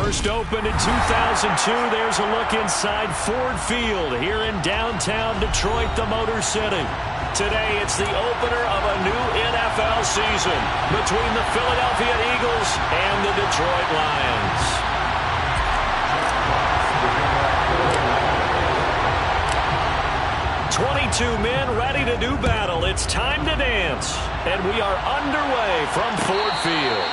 First opened in 2002. There's a look inside Ford Field here in downtown Detroit, the Motor City. Today, it's the opener of a new NFL season between the Philadelphia Eagles and the Detroit Lions. "22 men ready to do battle. It's time to dance." And we are underway from Ford Field.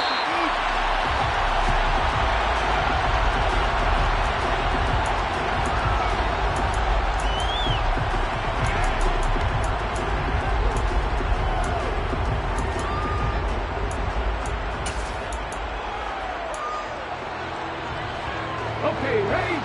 Okay, ready?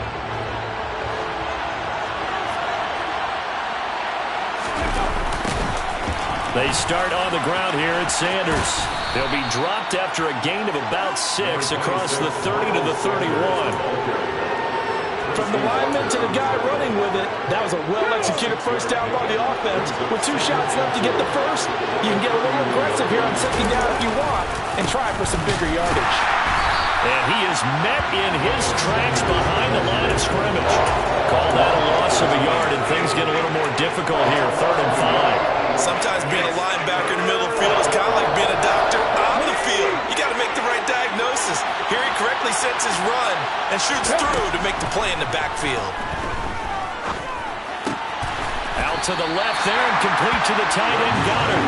They start on the ground here at Sanders. They'll be dropped after a gain of about 6 across the 30 to the 31. From the lineman to the guy running with it, that was a well-executed first down by the offense. With 2 shots left to get the first, you can get a little aggressive here on second down if you want and try for some bigger yardage. And he is met in his tracks behind the line of scrimmage. Call that a loss of a yard, and things get a little more difficult here, 3rd and 5. Sometimes being a linebacker in the middle of the field is kind of like being a doctor on the field. You got to make the right diagnosis. Here he correctly sets his run and shoots through to make the play in the backfield. Out to the left there and complete to the tight end, Goddard.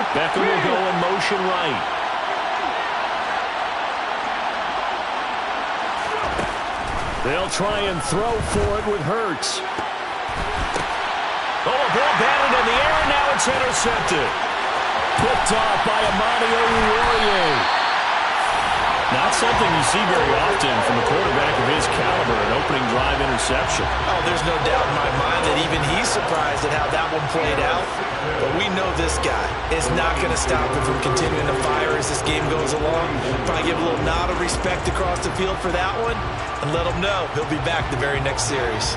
Beckham will go in motion right. They'll try and throw for it with Hurts. Oh, a ball batted in the air, and now it's intercepted. Picked off by Amani Oruwariye. Not something you see very often from a quarterback of his caliber, an opening drive interception. Oh, there's no doubt in my mind that even he's surprised at how that one played out. But we know this guy is not going to stop him from continuing to fire as this game goes along. Probably give a little nod of respect across the field for that one and let him know he'll be back the very next series.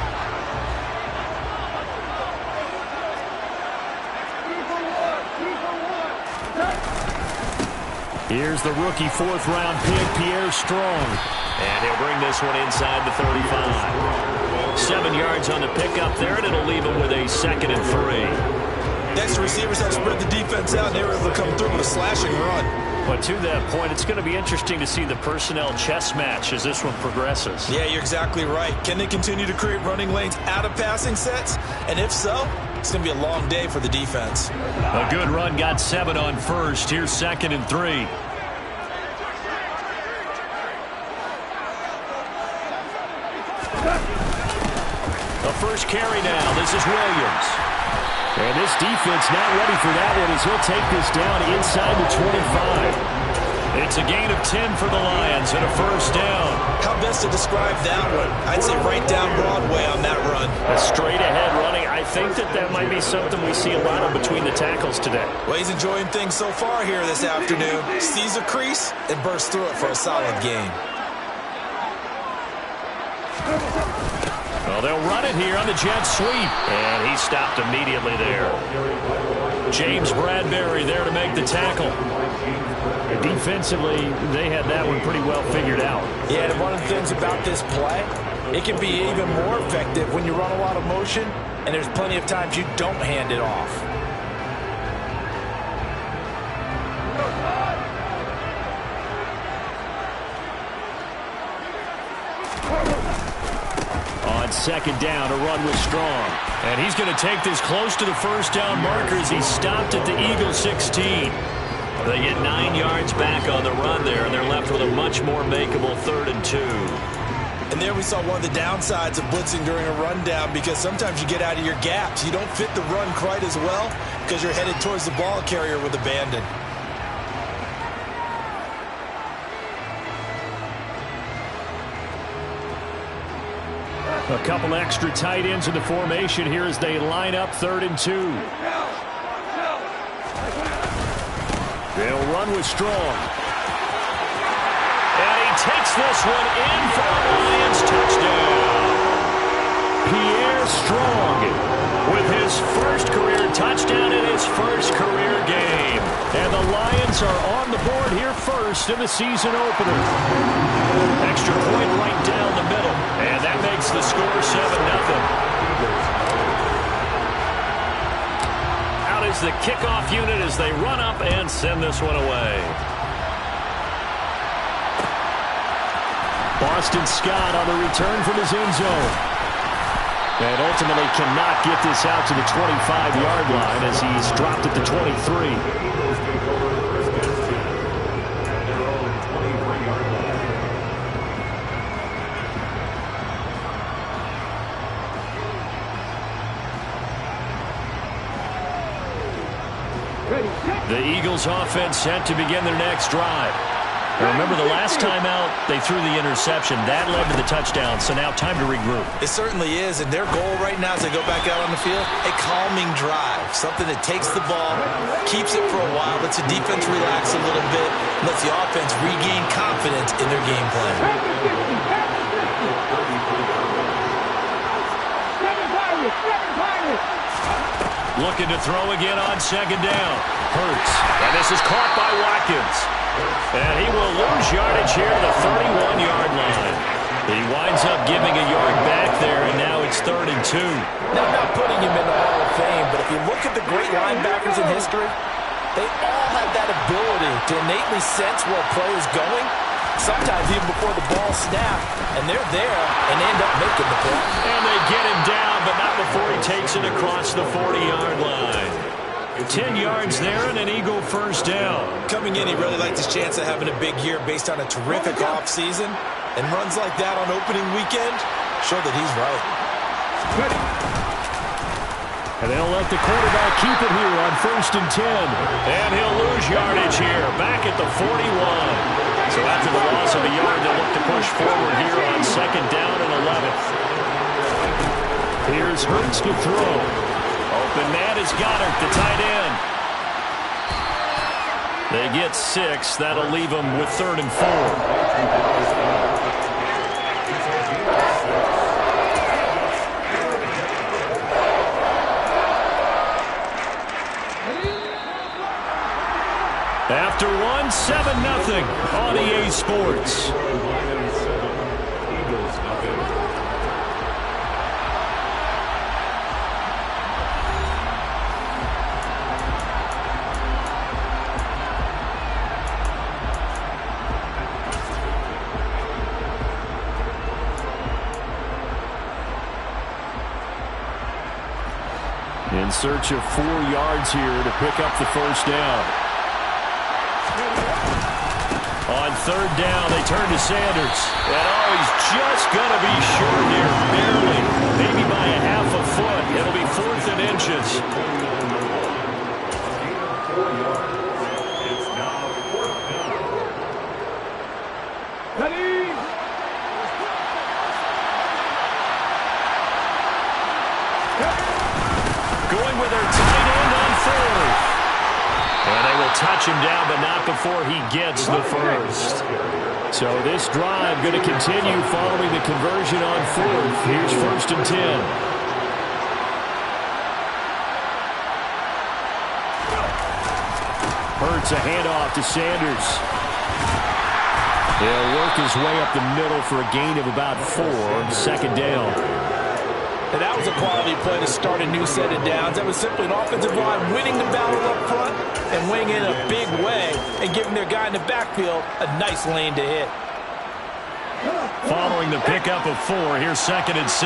Here's the rookie 4th-round pick, Pierre Strong. And he'll bring this one inside the 35. 7 yards on the pickup there, and it'll leave him with a 2nd and 3. Next, the receivers have spread the defense out, and they were able to come through with a slashing run. But to that point, it's going to be interesting to see the personnel chess match as this one progresses. Yeah, you're exactly right. Can they continue to create running lanes out of passing sets? And if so, it's going to be a long day for the defense. A good run, got 7 on first. Here's 2nd and 3. The first carry now. This is Williams. And this defense not ready for that one as he'll take this down inside the 25. It's a gain of 10 for the Lions and a first down. How best to describe that one? I'd say right down Broadway on that run. A straight-ahead running. I think that might be something we see a lot of between the tackles today. Well, he's enjoying things so far here this afternoon. Sees a crease and bursts through it for a solid gain. Well, they'll run it here on the jet sweep. And he stopped immediately there. James Bradbury there to make the tackle. Defensively, they had that one pretty well figured out. Yeah, and one of the things about this play, it can be even more effective when you run a lot of motion, and there's plenty of times you don't hand it off. On 2nd down, a run with Strong. And he's going to take this close to the first down marker as he's stopped at the Eagles 16. They get 9 yards back on the run there, and they're left with a much more makeable 3rd and 2. And there we saw one of the downsides of blitzing during a rundown, because sometimes you get out of your gaps. You don't fit the run quite as well because you're headed towards the ball carrier with abandon. A couple extra tight ends in the formation here as they line up 3rd and 2. They'll run with Strong. And he takes this one in for a Lions touchdown. Pierre Strong with his first career touchdown in his first career game. And the Lions are on the board here first in the season opener. Extra point right down the middle. And that makes the score 7-0. Out is the kickoff unit as they run up and send this one away. Boston Scott on the return from his end zone. And ultimately cannot get this out to the 25-yard line as he's dropped at the 23. The Eagles offense set to begin their next drive. Now remember, the last time out, they threw the interception. That led to the touchdown, so now time to regroup. It certainly is, and their goal right now as they go back out on the field, a calming drive, something that takes the ball, keeps it for a while, lets the defense relax a little bit, lets the offense regain confidence in their game plan. Looking to throw again on second down. Hurts, and this is caught by Watkins. And he will lose yardage here to the 31-yard line. He winds up giving a yard back there, and now it's 3rd and 2. Now, I'm not putting him in the Hall of Fame, but if you look at the great linebackers in history, they all have that ability to innately sense where a play is going, sometimes even before the ball snaps, and they're there and end up making the play. And they get him down, but not before he takes it across the 40-yard line. 10 yards there and an Eagle first down. Coming in, he really liked his chance of having a big year based on a terrific offseason. And runs like that on opening weekend show that he's right. And they'll let the quarterback keep it here on 1st and 10. And he'll lose yardage here, back at the 41. So after the loss of a yard, they'll look to push forward here on 2nd down and 11. Here's Hurts to throw. Open man is Goddard, the tight end. They get 6. That'll leave them with 3rd and 4. After 1, 7-0 on EA Sports. In search of 4 yards here to pick up the first down. On 3rd down, they turn to Sanders. And he's just going to be short here, barely. Maybe by a half a foot. It'll be 4th and inches. Going with their tight end on 4th. And they will touch him down, but not before he gets the first. So this drive going to continue following the conversion on 4th. Here's 1st and 10. Hurts a handoff to Sanders. He'll work his way up the middle for a gain of about 4 on 2nd down. And that was a quality play to start a new set of downs. That was simply an offensive line winning the battle up front and winning in a big way and giving their guy in the backfield a nice lane to hit. Following the pickup of 4, here's 2nd and 6.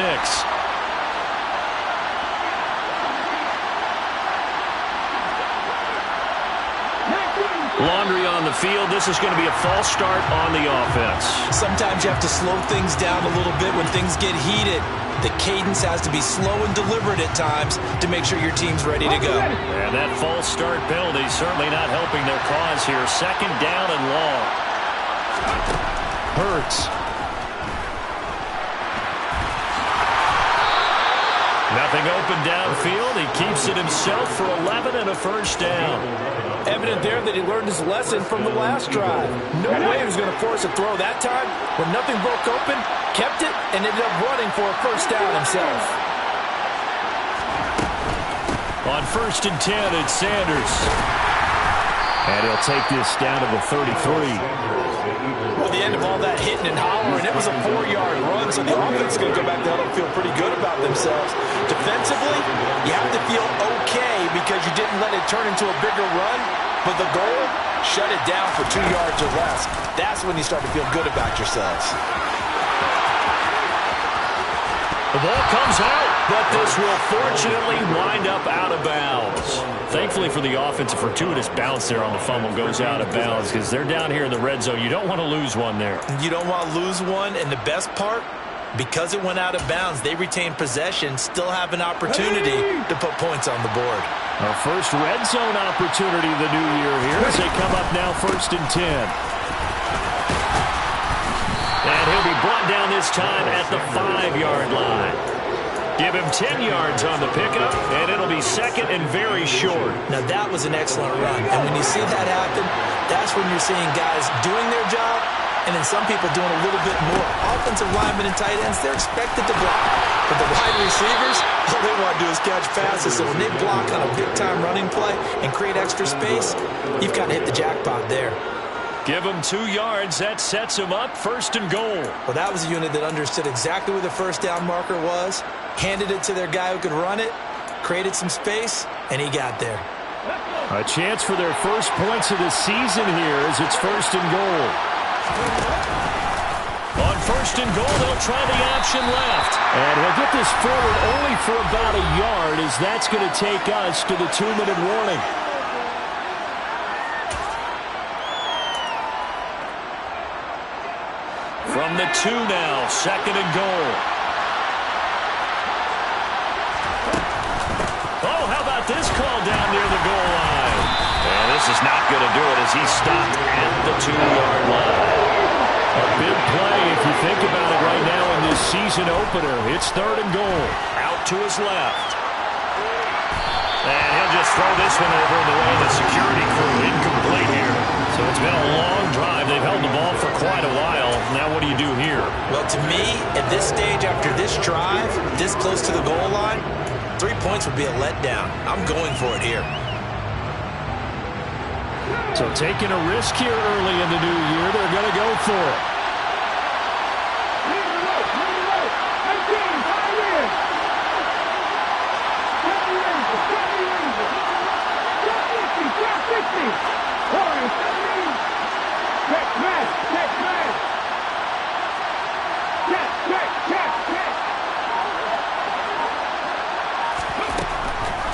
Laundry on the field. This is going to be a false start on the offense. Sometimes you have to slow things down a little bit when things get heated. The cadence has to be slow and deliberate at times to make sure your team's ready to go. And that false start penalty certainly not helping their cause here. 2nd down and long. Hurts. Nothing open downfield. He keeps it himself for 11 and a first down. evident there that he learned his lesson from the last drive. No way he was going to force a throw that time. When nothing broke open, kept it, and ended up running for a first down himself. On 1st and 10, it's Sanders. And he'll take this down to the 33. Well, the end of all that hitting and hollering, it was a 4-yard run, so the offense is going to go back there and feel pretty good about themselves. Defensively, you have to feel okay because you didn't let it turn into a bigger run, but the goal, shut it down for 2 yards or less. That's when you start to feel good about yourselves. The ball comes out, but this will fortunately wind up out of bounds. Thankfully for the offense, a fortuitous bounce there on the fumble goes out of bounds because they're down here in the red zone. You don't want to lose one there. You don't want to lose one, and the best part, because it went out of bounds, they retain possession, still have an opportunity to put points on the board. Our first red zone opportunity of the new year here as they come up now 1st and 10. And he'll be brought down this time at the 5-yard line. Give him 10 yards on the pickup, and it'll be 2nd and very short. Now, that was an excellent run. And when you see that happen, that's when you're seeing guys doing their job, and then some people doing a little bit more. Offensive linemen and tight ends, they're expected to block. But the wide receivers, all they want to do is catch passes. So when they block on a big-time running play and create extra space, you've got to hit the jackpot there. Give him 2 yards. That sets him up 1st and goal. Well, that was a unit that understood exactly where the first down marker was, handed it to their guy who could run it, created some space, and he got there. A chance for their first points of the season here as it's 1st and goal. On 1st and goal, they'll try the option left. And he'll get this forward only for about a yard as that's going to take us to the 2-minute warning. From the 2 now, 2nd and goal. Oh, how about this call down near the goal line? And this is not going to do it as he's stopped at the 2-yard line. A big play if you think about it right now in this season opener. It's 3rd and goal. Out to his left. And he'll just throw this one over in the way of the security crew. Incomplete here. So it's been a long drive. They've held the ball for quite a while. Now what do you do here? Well, to me, at this stage after this drive, this close to the goal line, 3 points would be a letdown. I'm going for it here. So taking a risk here early in the new year, they're going to go for it.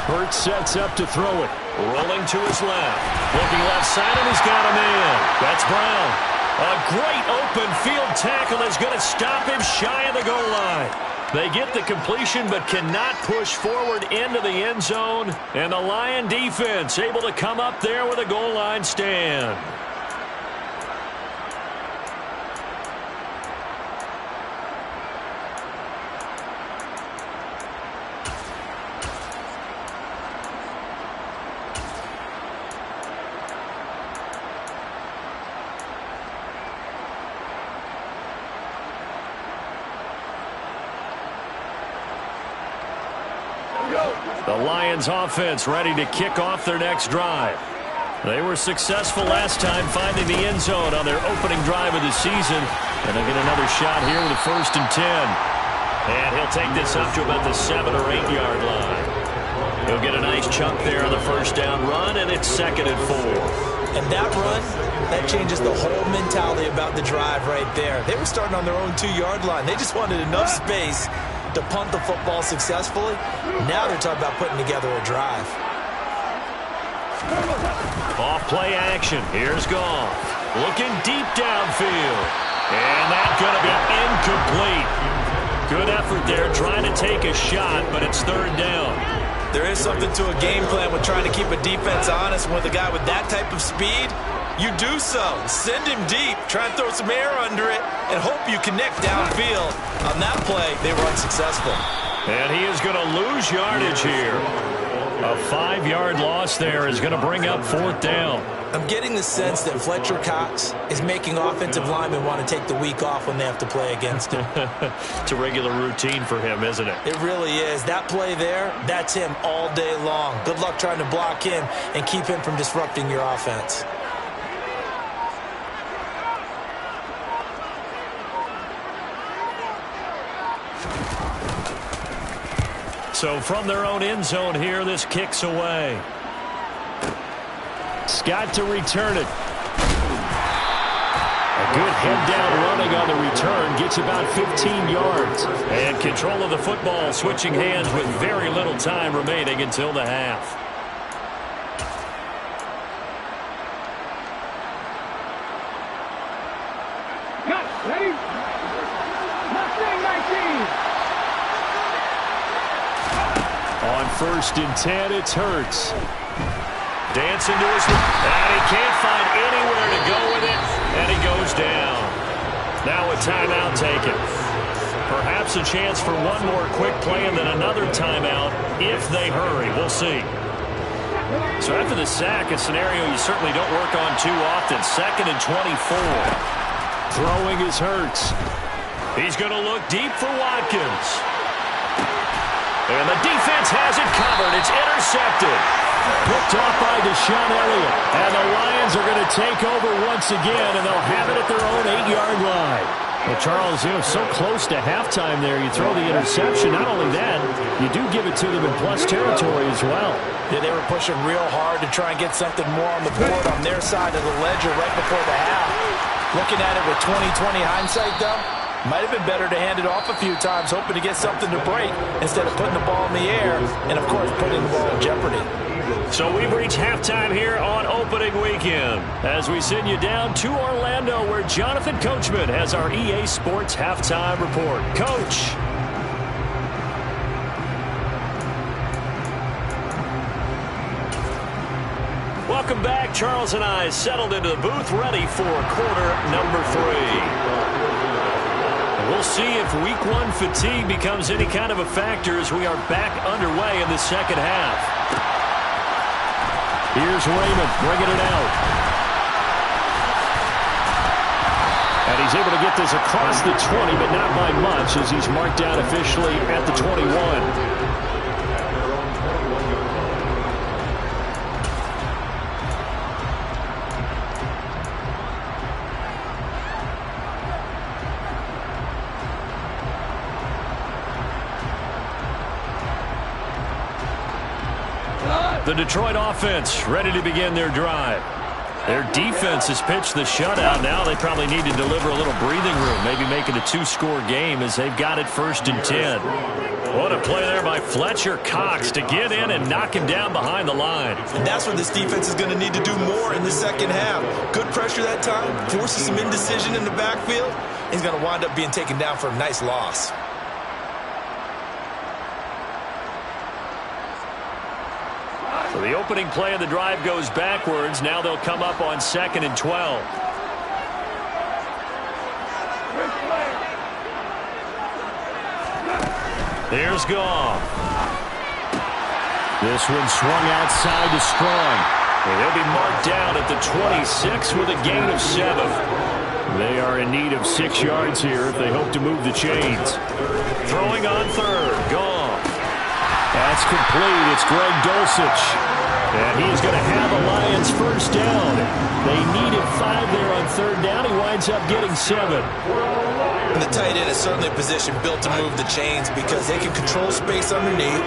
Burt sets up to throw it. Rolling to his left. Looking left side, and he's got a man. That's Brown. A great open field tackle is going to stop him shy of the goal line. They get the completion but cannot push forward into the end zone. And the Lion defense able to come up there with a goal line stand. The Lions offense ready to kick off their next drive. They were successful last time finding the end zone on their opening drive of the season. And they'll get another shot here with a 1st and 10. And he'll take this up to about the 7 or 8 yard line. He'll get a nice chunk there on the first down run, and it's 2nd and 4. And that run, that changes the whole mentality about the drive right there. They were starting on their own 2-yard line. They just wanted enough space to punt the football successfully. Now they're talking about putting together a drive. Off play action. Here's Goff. Looking deep downfield. And that's going to be incomplete. Good effort there trying to take a shot, but it's 3rd down. There is something to a game plan with trying to keep a defense honest. With a guy with that type of speed, you do so. Send him deep. Try and throw some air under it and hope you connect downfield. On that play, they were unsuccessful. And he is going to lose yardage here. A 5-yard loss there is going to bring up 4th down. I'm getting the sense that Fletcher Cox is making offensive linemen want to take the week off when they have to play against him. It's a regular routine for him, isn't it? It really is. That play there, that's him all day long. Good luck trying to block him and keep him from disrupting your offense. So from their own end zone here, this kicks away. Scott to return it. A good head down running on the return. Gets about 15 yards. And control of the football, switching hands with very little time remaining until the half. Cut, ready? Mustang 19. On 1st and 10, it's Hurts. Dancing to his and he can't find anywhere to go with it, and he goes down. Now a timeout taken. Perhaps a chance for one more quick play and then another timeout if they hurry. We'll see. So after the sack, a scenario you certainly don't work on too often. 2nd and 24. Throwing is Hurts. He's going to look deep for Watkins. And the defense has it covered. It's intercepted. Picked off by Deshaun Elliott. And the Lions are going to take over once again, and they'll have it at their own 8-yard line. Well, Charles, so close to halftime there. You throw the interception. Not only that, you do give it to them in plus territory as well. Yeah, they were pushing real hard to try and get something more on the board on their side of the ledger right before the half. Looking at it with 20/20 hindsight, though, might have been better to hand it off a few times, hoping to get something to break instead of putting the ball in the air and, of course, putting the ball in jeopardy. So we've reached halftime here on opening weekend as we send you down to Orlando where Jonathan Coachman has our EA Sports halftime report. Coach. Welcome back. Charles and I settled into the booth ready for quarter number 3. We'll see if week 1 fatigue becomes any kind of a factor as we are back underway in the second half. Here's Raymond bringing it out. And he's able to get this across the 20, but not by much as he's marked down officially at the 21. The Detroit offense ready to begin their drive. Their defense has pitched the shutout. Now they probably need to deliver a little breathing room, maybe make it a 2-score game as they've got it 1st and 10. What a play there by Fletcher Cox to get in and knock him down behind the line. And that's what this defense is going to need to do more in the second half. Good pressure that time, forces some indecision in the backfield. He's going to wind up being taken down for a nice loss. So the opening play of the drive goes backwards. Now they'll come up on 2nd and 12. Here's Goff. This one swung outside to Strong. And he'll be marked down at the 26 with a gain of 7. They are in need of 6 yards here if they hope to move the chains. Throwing on 3rd. Goff. That's complete. It's Greg Dulcich. And he's going to have a Lions 1st down. They needed 5 there on 3rd down. He winds up getting 7. And the tight end is certainly a position built to move the chains because they can control space underneath.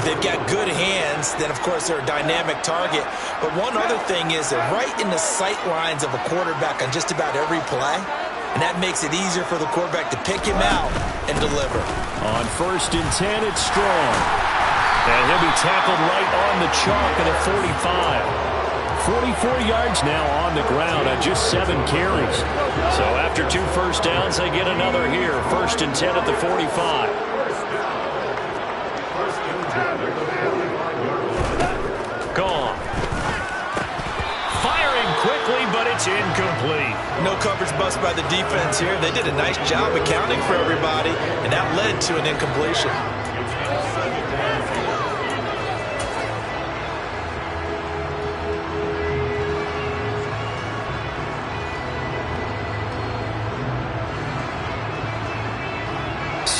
If they've got good hands, then, of course, they're a dynamic target. But one other thing is they're right in the sight lines of a quarterback on just about every play. And that makes it easier for the quarterback to pick him out and deliver. On 1st and 10, it's Strong. And he'll be tackled right on the chalk at a 45. 44 yards now on the ground on just 7 carries. So after 2 first downs, they get another here. 1st and 10 at the 45. Gone. Firing quickly, but it's incomplete. No coverage bust by the defense here. They did a nice job accounting for everybody, and that led to an incompletion.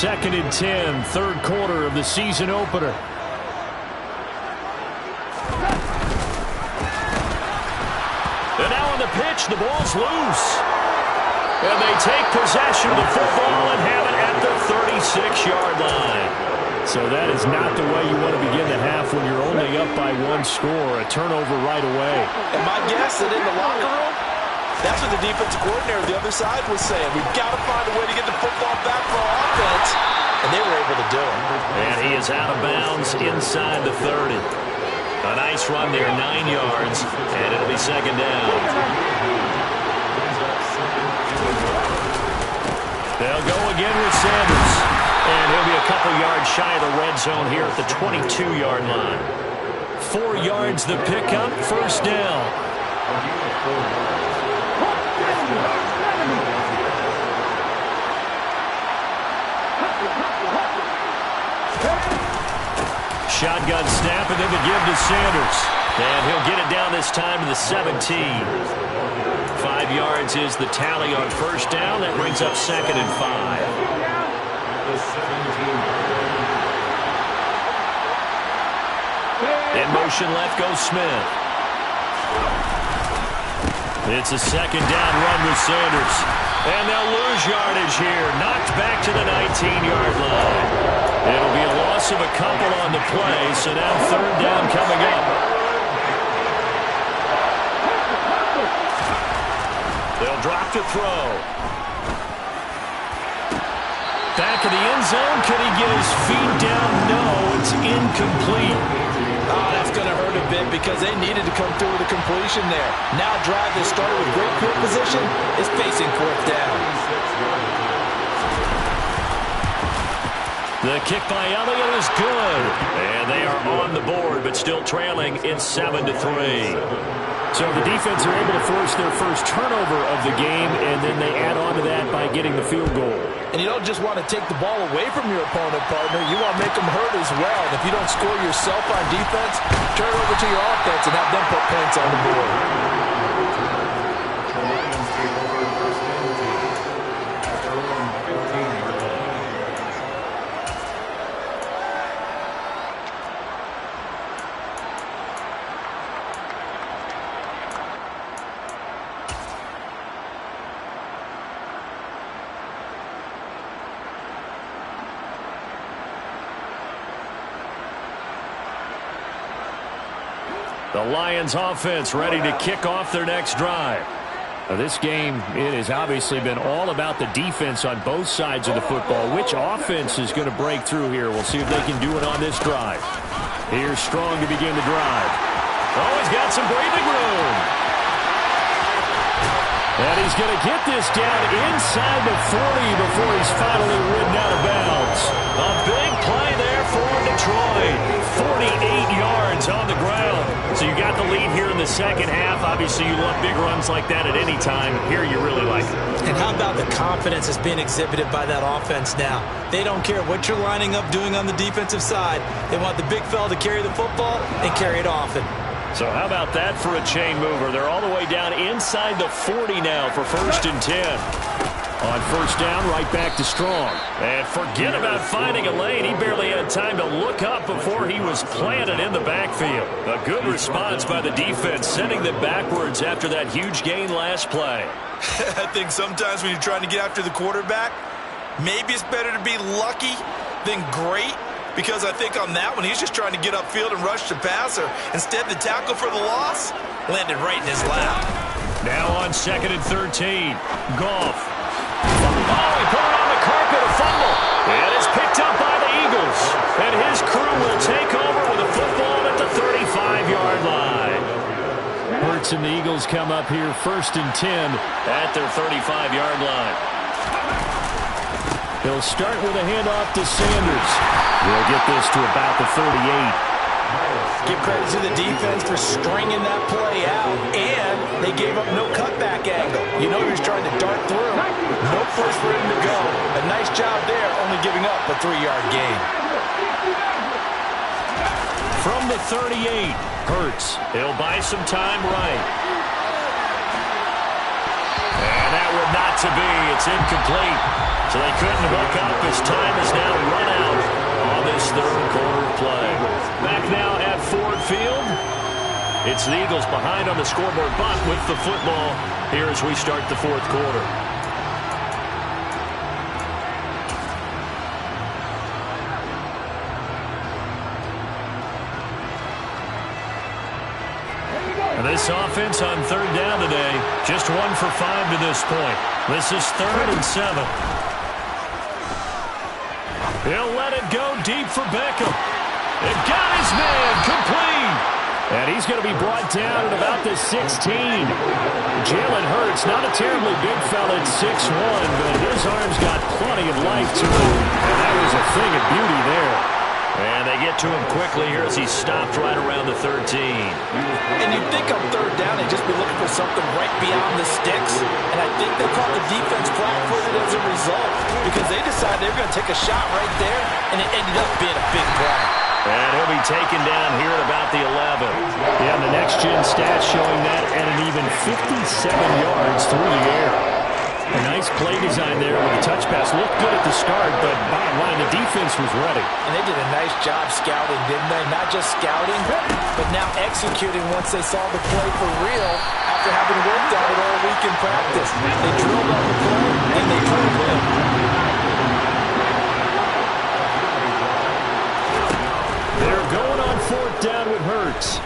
2nd and 10, third quarter of the season opener. And now on the pitch, the ball's loose. And they take possession of the football and have it at the 36-yard line. So that is not the way you want to begin the half when you're only up by one score. A turnover right away. And my guess that in the locker room, that's what the defensive coordinator on the other side was saying. We've got to find a way to get the football back for our offense. And they were able to do it. And he is out of bounds inside the 30. A nice run there, 9 yards, and it'll be second down. They'll go again with Sanders. And he'll be a couple yards shy of the red zone here at the 22-yard line. 4 yards the pickup, first down. Shotgun snap, and then the give to Sanders. And he'll get it down this time to the 17. 5 yards is the tally on first down. That brings up 2nd and 5. In motion left goes Smith. It's a second down run with Sanders. And they'll lose yardage here. Knocked back to the 19-yard line. It'll be a loss of a couple on the play, so now third down coming up. They'll drop to throw. Back of the end zone. Can he get his feet down? No, it's incomplete. Oh, that's going to hurt a bit because they needed to come through with a completion there. Now drive that started with great field position is facing fourth down. The kick by Elliott is good. And they are on the board, but still trailing. It's 7-3. So the defense are able to force their first turnover of the game, and then they add on to that by getting the field goal. And you don't just want to take the ball away from your opponent, partner. You want to make them hurt as well. And if you don't score yourself on defense, turn it over to your offense and have them put points on the board. The Lions offense ready to kick off their next drive. Now this game, it has obviously been all about the defense on both sides of the football. Which offense is going to break through here? We'll see if they can do it on this drive. Here's Strong to begin the drive. Oh, he's got some breathing room. And he's going to get this down inside the 40 before he's finally ridden out of bounds. A big play there for Detroit. 48 yards on the ground. So you got the lead here in the second half. Obviously, you love big runs like that at any time. Here you really like it. And how about the confidence that's being exhibited by that offense now? They don't care what you're lining up doing on the defensive side. They want the big fella to carry the football and carry it often. So how about that for a chain mover? They're all the way down inside the 40 now for 1st and 10. On first down, right back to Strong. And forget about finding a lane. He barely had time to look up before he was planted in the backfield. A good response by the defense, sending them backwards after that huge gain last play. I think sometimes when you're trying to get after the quarterback, maybe it's better to be lucky than great. Because I think on that one, he's just trying to get upfield and rush the passer. Instead, the tackle for the loss landed right in his lap. Now on 2nd and 13. Goff. Oh, he put it on the carpet, a fumble. And it's picked up by the Eagles. And his crew will take over with a football at the 35-yard line. Hurts and the Eagles come up here 1st and 10 at their 35-yard line. He'll start with a handoff to Sanders. He'll get this to about the 38. Give credit to the defense for stringing that play out, and they gave up no cutback angle. You know he was trying to dart through. No place for him to go. A nice job there, only giving up a 3-yard gain. From the 38, Hurts. He'll buy some time right. And that will not to be. It's incomplete. So they couldn't hook up as time is now run out on this third quarter play. Back now at Ford Field. It's the Eagles behind on the scoreboard, but with the football here as we start the fourth quarter. This offense on third down today, just 1 for 5 to this point. This is 3rd and 7. He'll let it go deep for Beckham. It got his man complete. And he's going to be brought down at about the 16. Jalen Hurts, not a terribly big fella at 6'1", but his arm's got plenty of life to him. And that was a thing of beauty there. And they get to him quickly here as he stopped right around the 13. And you'd think on third down they'd just be looking for something right beyond the sticks. And I think they caught the defense flat-footed as a result because they decided they were going to take a shot right there, and it ended up being a big play. And he'll be taken down here at about the 11. Yeah, and the next-gen stats showing that at an even 57 yards through the air. A nice play design there with a touch pass. Looked good at the start, but bottom line, the defense was ready. And they did a nice job scouting, didn't they? Not just scouting, but now executing once they saw the play for real after having worked on it all week in practice. They drilled on the play, and they drilled in. They're going on 4th down with Hurts.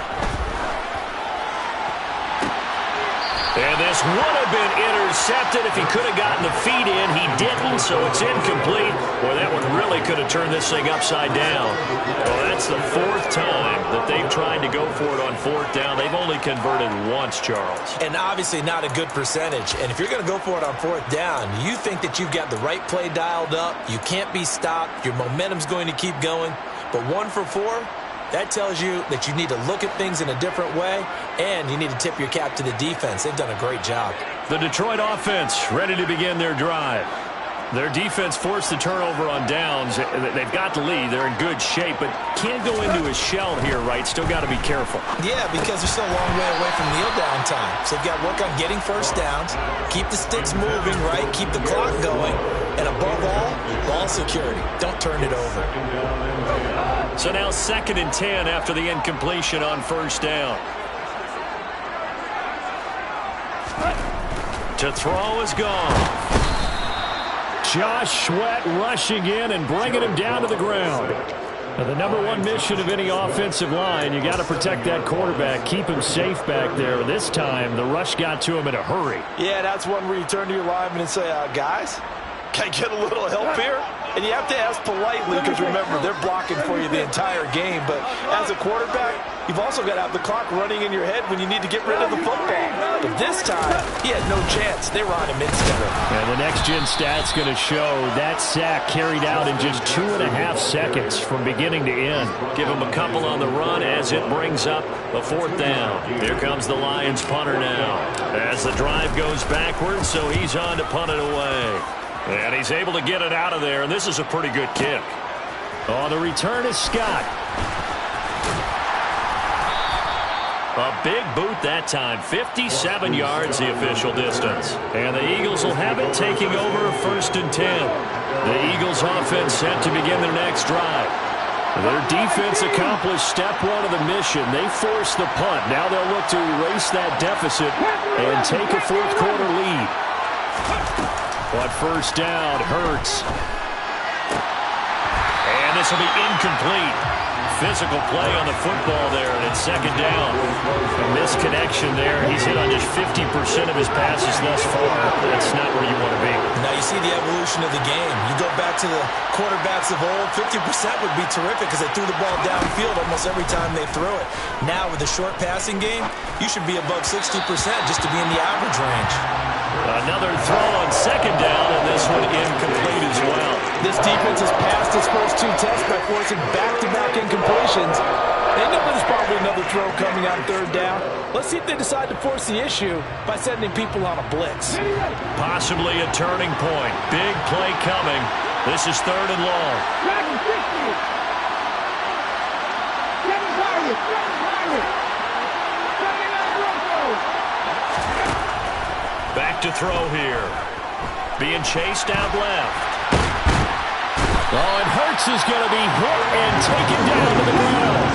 And this would have been intercepted if he could have gotten the feet in. He didn't, so it's incomplete. Boy, that one really could have turned this thing upside down. Well, that's the 4th time that they've tried to go for it on 4th down. They've only converted once, Charles. And obviously not a good percentage. And if you're going to go for it on 4th down, you think that you've got the right play dialed up. You can't be stopped. Your momentum's going to keep going. But 1 for 4? That tells you that you need to look at things in a different way, and you need to tip your cap to the defense. They've done a great job. The Detroit offense ready to begin their drive. Their defense forced the turnover on downs. They've got the lead. They're in good shape, but can't go into a shell here, right? Still got to be careful. Yeah, because they're still a long way away from kneel down time. So they've got to work on getting first downs, keep the sticks moving, right? Keep the clock going. And above all, ball security. Don't turn it over. So now 2nd and 10 after the incompletion on 1st down. To throw is gone. Josh Sweat rushing in and bringing him down to the ground. Now, the number 1 mission of any offensive line, you got to protect that quarterback, keep him safe back there. This time, the rush got to him in a hurry. Yeah, that's one where you turn to your lineman and say, guys, can I get a little help here? And you have to ask politely because, remember, they're blocking for you the entire game. But as a quarterback, you've also got to have the clock running in your head when you need to get rid of the football. But this time, he had no chance. They were on him instantly. And the next-gen stat's going to show that sack carried out in just 2.5 seconds from beginning to end. Give him a couple on the run as it brings up a 4th down. Here comes the Lions punter now. As the drive goes backwards, so he's on to punt it away. And he's able to get it out of there, and this is a pretty good kick. On the return is Scott. A big boot that time, 57 yards the official distance. And the Eagles will have it taking over 1st and 10. The Eagles offense set to begin their next drive. Their defense accomplished step 1 of the mission. They forced the punt. Now they'll look to erase that deficit and take a 4th quarter lead. But 1st down, Hurts. And this will be incomplete. Physical play on the football there, and it's 2nd down. A misconnection there. He's hit on just 50% of his passes thus far. That's not where you want to be. Now you see the evolution of the game. You go back to the quarterbacks of old, 50% would be terrific because they threw the ball downfield almost every time they threw it. Now with the short passing game, you should be above 60% just to be in the average range. Another throw on 2nd down, and this one incomplete as well. This defense has passed its first 2 tests by forcing back-to-back incompletions. They know there's probably another throw coming on 3rd down. Let's see if they decide to force the issue by sending people on a blitz. Possibly a turning point. Big play coming. This is 3rd and long. Back to throw here. Being chased out left. Oh, and Hurts is going to be hit and taken down to the ground.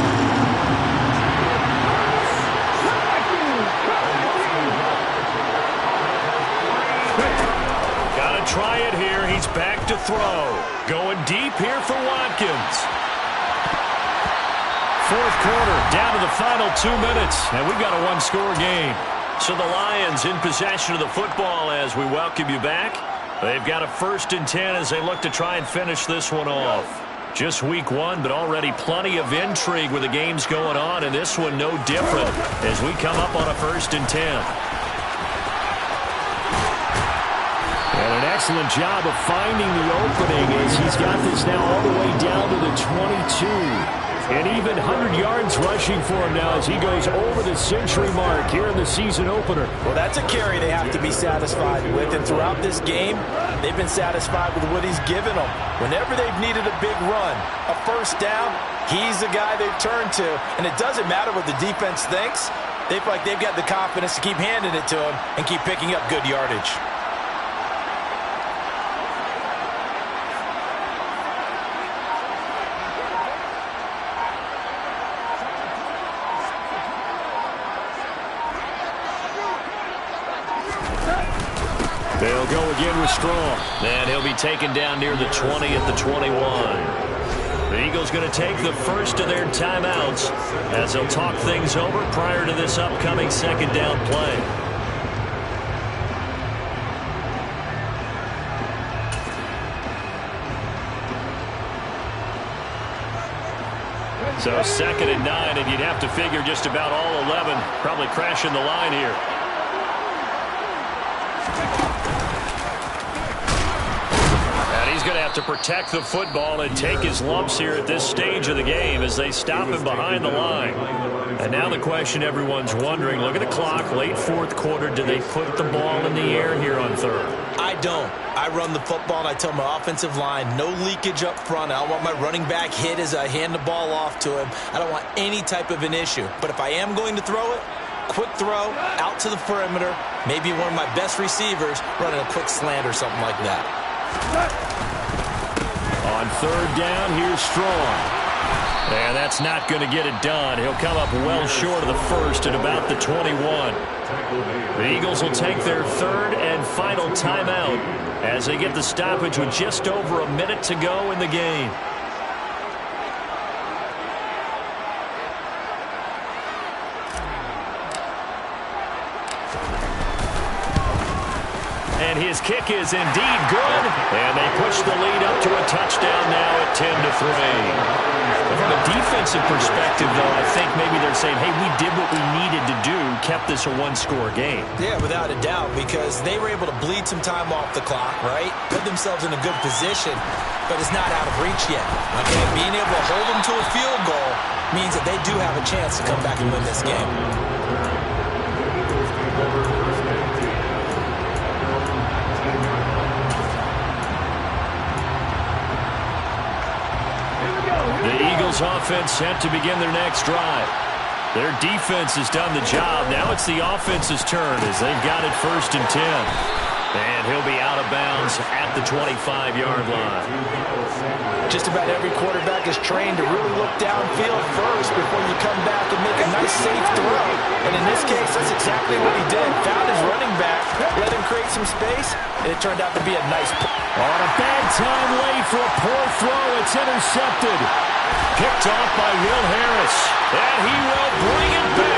Got to try it here. He's back to throw. Going deep here for Watkins. Fourth quarter, down to the final 2 minutes, and we've got a one-score game. So the Lions in possession of the football as we welcome you back. They've got a 1st and 10 as they look to try and finish this one off. Just week 1, but already plenty of intrigue with the games going on, and this one no different as we come up on a 1st and 10. And an excellent job of finding the opening as he's got this now all the way down to the 22. And even 100 yards rushing for him now as he goes over the century mark here in the season opener. Well, that's a carry they have to be satisfied with. And throughout this game, they've been satisfied with what he's given them. Whenever they've needed a big run, a first down, he's the guy they've turned to. And it doesn't matter what the defense thinks. They feel like they've got the confidence to keep handing it to him and keep picking up good yardage. They'll go again with Strong. And he'll be taken down near the 20 at the 21. The Eagles going to take the first of their timeouts as they'll talk things over prior to this upcoming 2nd down play. So 2nd and 9, and you'd have to figure just about all 11 probably crashing the line here. He's going to have to protect the football and take his lumps here at this stage of the game as they stop him behind the line. And now the question everyone's wondering, look at the clock, late 4th quarter, do they put the ball in the air here on 3rd? I don't. I run the football and I tell my offensive line, no leakage up front. I don't want my running back hit as I hand the ball off to him. I don't want any type of an issue. But if I am going to throw it, quick throw, out to the perimeter, maybe one of my best receivers running a quick slant or something like that. On 3rd down, here's Strong. And that's not going to get it done. He'll come up well short of the first at about the 21. The Eagles will take their 3rd and final timeout as they get the stoppage with just over a minute to go in the game. And his kick is indeed good. And they push the lead up to a touchdown now at 10-3. From a defensive perspective, though, I think maybe they're saying, hey, we did what we needed to do, kept this a one-score game. Yeah, without a doubt, because they were able to bleed some time off the clock, right? Put themselves in a good position, but it's not out of reach yet. Okay, being able to hold them to a field goal means that they do have a chance to come back and win this game. The Eagles offense set to begin their next drive. Their defense has done the job. Now it's the offense's turn as they've got it 1st and 10. And he'll be out of bounds at the 25-yard line. Just about every quarterback is trained to really look downfield first before you come back and make a nice, safe throw. And in this case, that's exactly what he did. Found his running back, let him create some space, and it turned out to be a nice play. On a bad time late for a poor throw, it's intercepted. Picked off by Will Harris. And he will bring it back.